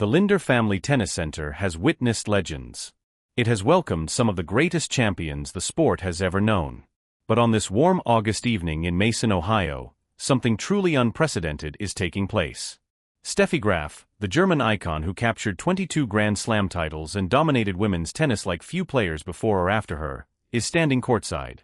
the Linder Family Tennis Center has witnessed legends. It has welcomed some of the greatest champions the sport has ever known. But on this warm August evening in Mason, Ohio, something truly unprecedented is taking place. Steffi Graf, the German icon who captured 22 Grand Slam titles and dominated women's tennis like few players before or after her, is standing courtside.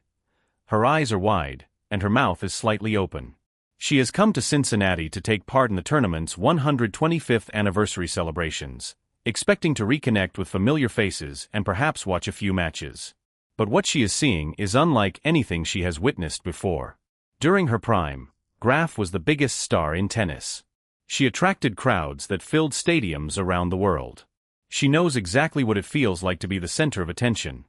Her eyes are wide, and her mouth is slightly open. She has come to Cincinnati to take part in the tournament's 125th anniversary celebrations, expecting to reconnect with familiar faces and perhaps watch a few matches. But what she is seeing is unlike anything she has witnessed before. During her prime, Graf was the biggest star in tennis. She attracted crowds that filled stadiums around the world. She knows exactly what it feels like to be the center of attention.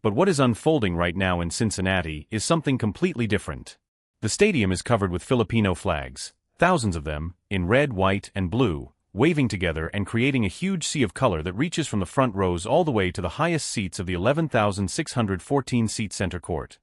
But what is unfolding right now in Cincinnati is something completely different. The stadium is covered with Filipino flags, thousands of them, in red, white, and blue, waving together and creating a huge sea of color that reaches from the front rows all the way to the highest seats of the 11,614-seat center court.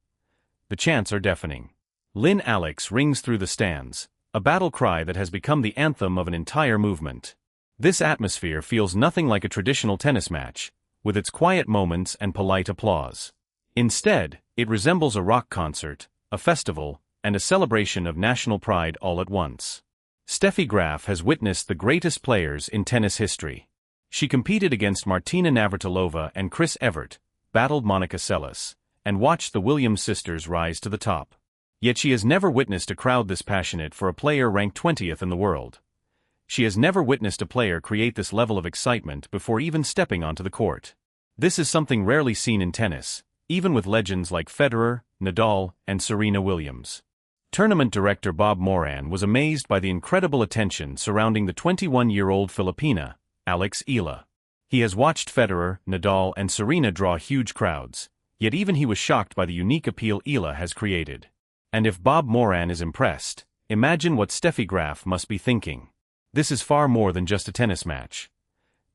The chants are deafening. "Lin Alex" rings through the stands, a battle cry that has become the anthem of an entire movement. This atmosphere feels nothing like a traditional tennis match, with its quiet moments and polite applause. Instead, it resembles a rock concert, a festival, and a celebration of national pride all at once. Steffi Graf has witnessed the greatest players in tennis history. She competed against Martina Navratilova and Chris Evert, battled Monica Seles, and watched the Williams sisters rise to the top. Yet she has never witnessed a crowd this passionate for a player ranked 20th in the world. She has never witnessed a player create this level of excitement before even stepping onto the court. This is something rarely seen in tennis, even with legends like Federer, Nadal, and Serena Williams. Tournament director Bob Moran was amazed by the incredible attention surrounding the 21-year-old Filipina, Alex Eala. He has watched Federer, Nadal, and Serena draw huge crowds, yet even he was shocked by the unique appeal Eala has created. And if Bob Moran is impressed, imagine what Steffi Graf must be thinking. This is far more than just a tennis match.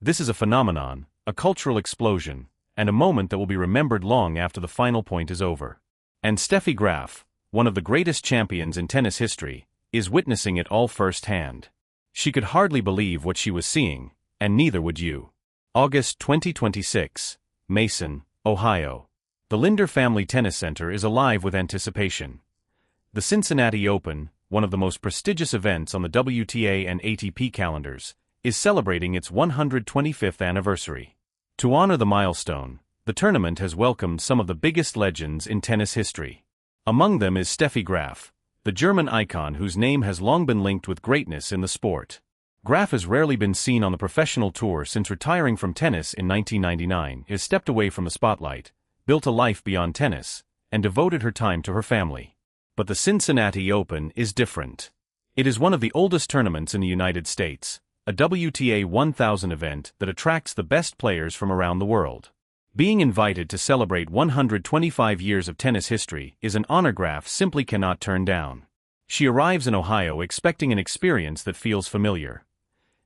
This is a phenomenon, a cultural explosion, and a moment that will be remembered long after the final point is over. And Steffi Graf, one of the greatest champions in tennis history, is witnessing it all firsthand. She could hardly believe what she was seeing, and neither would you. August 2026, Mason, Ohio. The Linder Family Tennis Center is alive with anticipation. The Cincinnati Open, one of the most prestigious events on the WTA and ATP calendars, is celebrating its 125th anniversary. To honor the milestone, the tournament has welcomed some of the biggest legends in tennis history. Among them is Steffi Graf, the German icon whose name has long been linked with greatness in the sport. Graf has rarely been seen on the professional tour since retiring from tennis in 1999. Has stepped away from the spotlight, built a life beyond tennis, and devoted her time to her family. But the Cincinnati Open is different. It is one of the oldest tournaments in the United States, a WTA 1000 event that attracts the best players from around the world. Being invited to celebrate 125 years of tennis history is an honor Graf simply cannot turn down. She arrives in Ohio expecting an experience that feels familiar.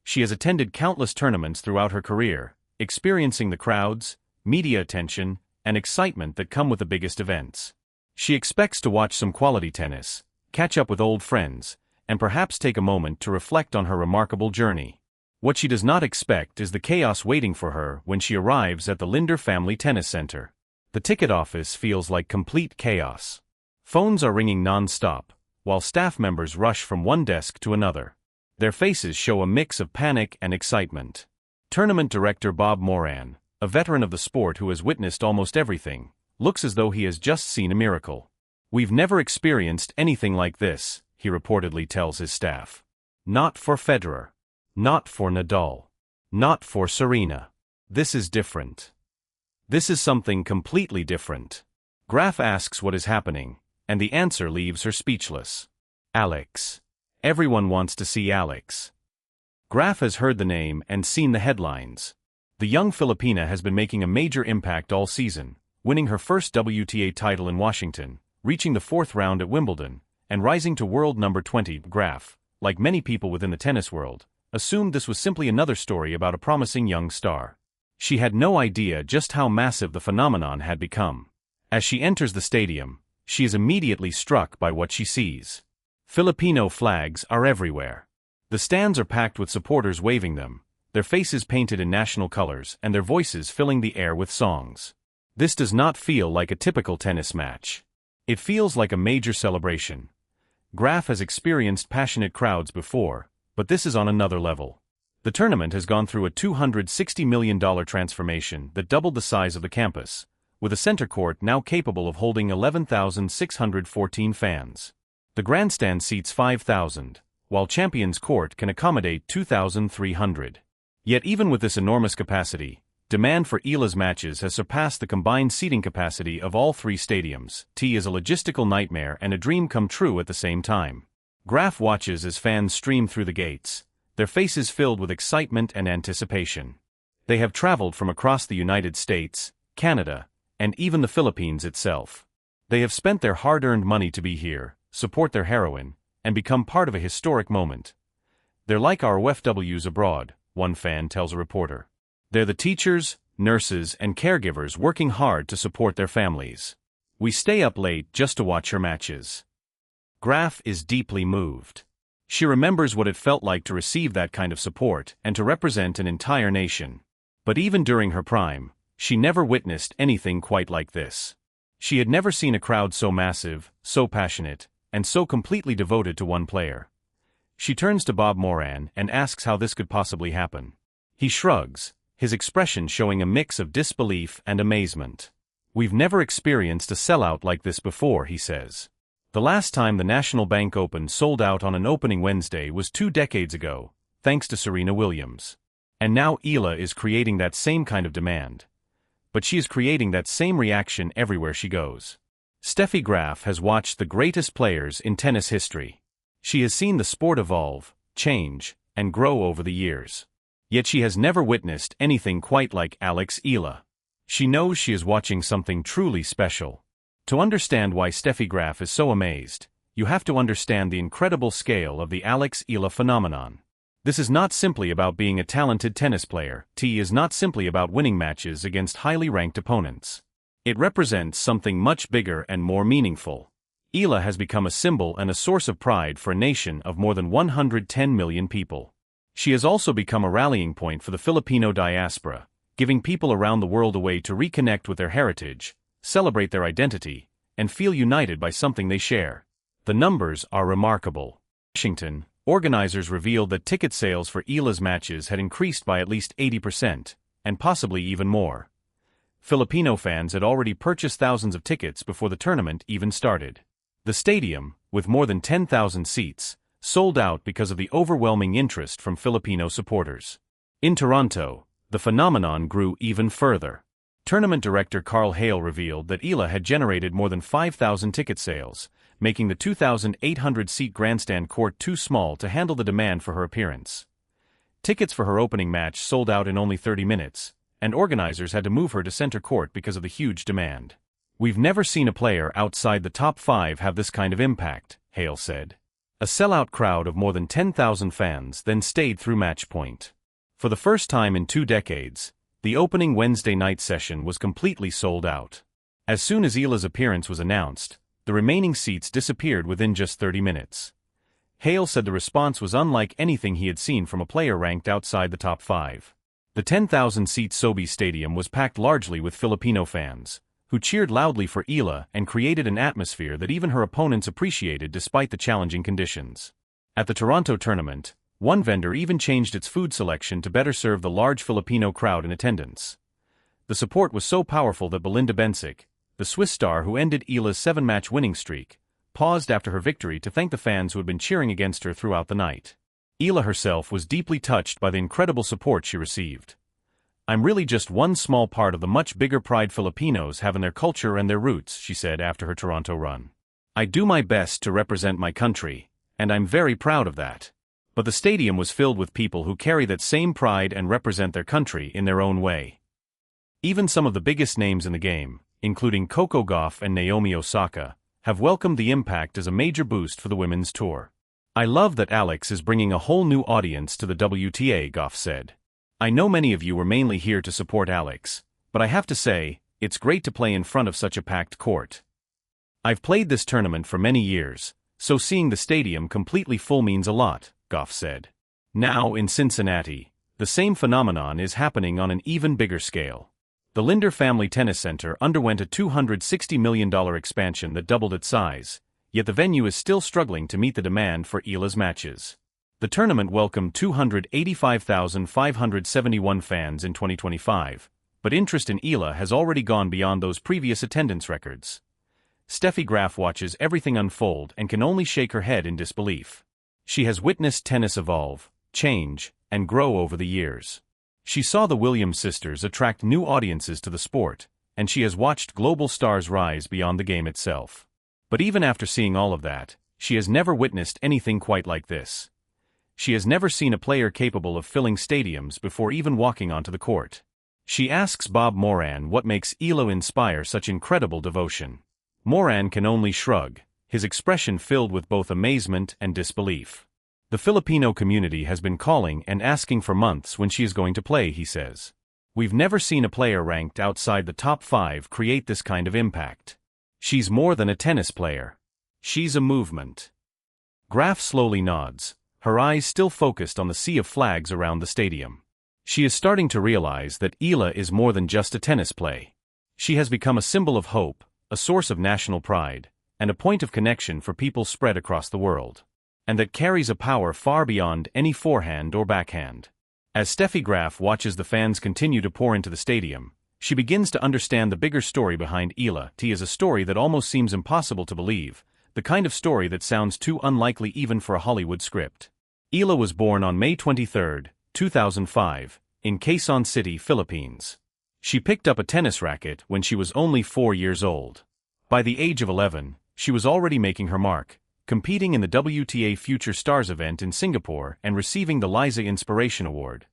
She has attended countless tournaments throughout her career, experiencing the crowds, media attention, and excitement that come with the biggest events. She expects to watch some quality tennis, catch up with old friends, and perhaps take a moment to reflect on her remarkable journey. What she does not expect is the chaos waiting for her when she arrives at the Linder Family Tennis Center. The ticket office feels like complete chaos. Phones are ringing non-stop, while staff members rush from one desk to another. Their faces show a mix of panic and excitement. Tournament director Bob Moran, a veteran of the sport who has witnessed almost everything, looks as though he has just seen a miracle. "We've never experienced anything like this," he reportedly tells his staff. "Not for Federer. Not for Nadal. Not for Serena. This is different. This is something completely different." Graf asks what is happening, and the answer leaves her speechless. Alex. Everyone wants to see Alex. Graf has heard the name and seen the headlines. The young Filipina has been making a major impact all season, winning her first WTA title in Washington, reaching the fourth round at Wimbledon, and rising to world number 20. Graf, like many people within the tennis world, assumed this was simply another story about a promising young star. She had no idea just how massive the phenomenon had become. As she enters the stadium, she is immediately struck by what she sees. Filipino flags are everywhere. The stands are packed with supporters waving them, their faces painted in national colors and their voices filling the air with songs. This does not feel like a typical tennis match. It feels like a major celebration. Graf has experienced passionate crowds before, but this is on another level. The tournament has gone through a $260 million transformation that doubled the size of the campus, with a center court now capable of holding 11,614 fans. The grandstand seats 5,000, while Champions Court can accommodate 2,300. Yet even with this enormous capacity, demand for Eala's matches has surpassed the combined seating capacity of all three stadiums. It is a logistical nightmare and a dream come true at the same time. Graf watches as fans stream through the gates, their faces filled with excitement and anticipation. They have traveled from across the United States, Canada, and even the Philippines itself. They have spent their hard-earned money to be here, support their heroine, and become part of a historic moment. They're like our OFWs abroad, one fan tells a reporter. They're the teachers, nurses, and caregivers working hard to support their families. We stay up late just to watch her matches. Graf is deeply moved. She remembers what it felt like to receive that kind of support and to represent an entire nation. But even during her prime, she never witnessed anything quite like this. She had never seen a crowd so massive, so passionate, and so completely devoted to one player. She turns to Bob Moran and asks how this could possibly happen. He shrugs, his expression showing a mix of disbelief and amazement. We've never experienced a sellout like this before, he says. The last time the National Bank Open sold out on an opening Wednesday was 2 decades ago, thanks to Serena Williams. And now Eala is creating that same kind of demand. But she is creating that same reaction everywhere she goes. Steffi Graf has watched the greatest players in tennis history. She has seen the sport evolve, change, and grow over the years. Yet she has never witnessed anything quite like Alex Eala. She knows she is watching something truly special. To understand why Steffi Graf is so amazed, you have to understand the incredible scale of the Alex Eala phenomenon. This is not simply about being a talented tennis player. It is not simply about winning matches against highly ranked opponents. It represents something much bigger and more meaningful. Eala has become a symbol and a source of pride for a nation of more than 110 million people. She has also become a rallying point for the Filipino diaspora, giving people around the world a way to reconnect with their heritage, celebrate their identity, and feel united by something they share. The numbers are remarkable. Washington, organizers revealed that ticket sales for Eala's matches had increased by at least 80%, and possibly even more. Filipino fans had already purchased thousands of tickets before the tournament even started. The stadium, with more than 10,000 seats, sold out because of the overwhelming interest from Filipino supporters. In Toronto, the phenomenon grew even further. Tournament director Carl Hale revealed that Eala had generated more than 5,000 ticket sales, making the 2,800-seat grandstand court too small to handle the demand for her appearance. Tickets for her opening match sold out in only 30 minutes, and organizers had to move her to center court because of the huge demand. We've never seen a player outside the top 5 have this kind of impact, Hale said. A sellout crowd of more than 10,000 fans then stayed through match point. For the first time in 2 decades, the opening Wednesday night session was completely sold out. As soon as Eala's appearance was announced, the remaining seats disappeared within just 30 minutes. Hale said the response was unlike anything he had seen from a player ranked outside the top 5. The 10,000-seat Sobe Stadium was packed largely with Filipino fans, who cheered loudly for Eala and created an atmosphere that even her opponents appreciated despite the challenging conditions. At the Toronto tournament, one vendor even changed its food selection to better serve the large Filipino crowd in attendance. The support was so powerful that Belinda Bencic, the Swiss star who ended Eala's 7-match winning streak, paused after her victory to thank the fans who had been cheering against her throughout the night. Eala herself was deeply touched by the incredible support she received. "I'm really just one small part of the much bigger pride Filipinos have in their culture and their roots," she said after her Toronto run. "I do my best to represent my country, and I'm very proud of that." But the stadium was filled with people who carry that same pride and represent their country in their own way. Even some of the biggest names in the game, including Coco Gauff and Naomi Osaka, have welcomed the impact as a major boost for the women's tour. "I love that Alex is bringing a whole new audience to the WTA," Gauff said. "I know many of you were mainly here to support Alex, but I have to say, it's great to play in front of such a packed court. I've played this tournament for many years, so seeing the stadium completely full means a lot," Gauff said. Now in Cincinnati, the same phenomenon is happening on an even bigger scale. The Linder Family Tennis Center underwent a $260 million expansion that doubled its size, yet the venue is still struggling to meet the demand for Eala's matches. The tournament welcomed 285,571 fans in 2025, but interest in Eala has already gone beyond those previous attendance records. Steffi Graf watches everything unfold and can only shake her head in disbelief. She has witnessed tennis evolve, change, and grow over the years. She saw the Williams sisters attract new audiences to the sport, and she has watched global stars rise beyond the game itself. But even after seeing all of that, she has never witnessed anything quite like this. She has never seen a player capable of filling stadiums before even walking onto the court. She asks Bob Moran what makes Eala inspire such incredible devotion. Moran can only shrug, his expression filled with both amazement and disbelief. The Filipino community has been calling and asking for months when she is going to play, he says. We've never seen a player ranked outside the top 5 create this kind of impact. She's more than a tennis player. She's a movement. Graf slowly nods, her eyes still focused on the sea of flags around the stadium. She is starting to realize that Eala is more than just a tennis play. She has become a symbol of hope, a source of national pride, and a point of connection for people spread across the world. And that carries a power far beyond any forehand or backhand. As Steffi Graf watches the fans continue to pour into the stadium, she begins to understand the bigger story behind Eala. It is a story that almost seems impossible to believe, the kind of story that sounds too unlikely even for a Hollywood script. Eala was born on May 23, 2005, in Quezon City, Philippines. She picked up a tennis racket when she was only 4 years old. By the age of 11, she was already making her mark, competing in the WTA Future Stars event in Singapore and receiving the Liza Inspiration Award.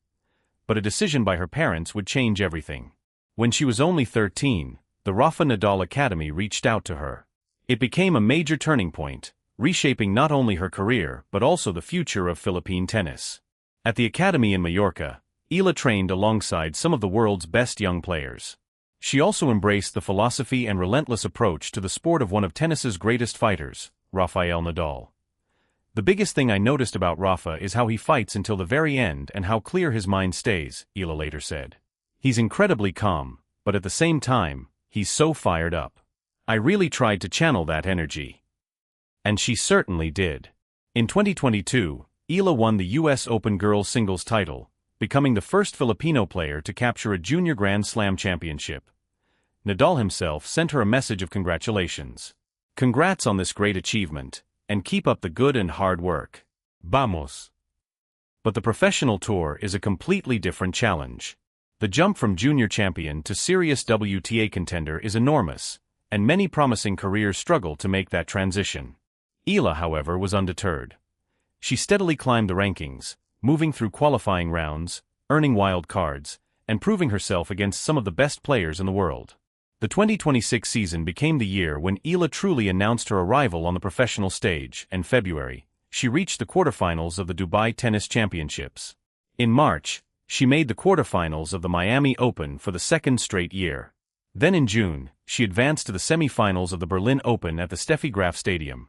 But a decision by her parents would change everything. When she was only 13, the Rafa Nadal Academy reached out to her. It became a major turning point, reshaping not only her career but also the future of Philippine tennis. At the academy in Mallorca, Eala trained alongside some of the world's best young players. She also embraced the philosophy and relentless approach to the sport of one of tennis's greatest fighters, Rafael Nadal. The biggest thing I noticed about Rafa is how he fights until the very end and how clear his mind stays, Eala later said. He's incredibly calm, but at the same time, he's so fired up. I really tried to channel that energy. And she certainly did. In 2022, Eala won the US Open Girls Singles title, becoming the first Filipino player to capture a junior Grand Slam championship. Nadal himself sent her a message of congratulations. Congrats on this great achievement, and keep up the good and hard work. Vamos! But the professional tour is a completely different challenge. The jump from junior champion to serious WTA contender is enormous, and many promising careers struggle to make that transition. Eala, however, was undeterred. She steadily climbed the rankings, moving through qualifying rounds, earning wild cards, and proving herself against some of the best players in the world. The 2026 season became the year when Eala truly announced her arrival on the professional stage, and in February, she reached the quarterfinals of the Dubai Tennis Championships. In March, she made the quarterfinals of the Miami Open for the second straight year. Then in June, she advanced to the semi-finals of the Berlin Open at the Steffi Graf Stadium,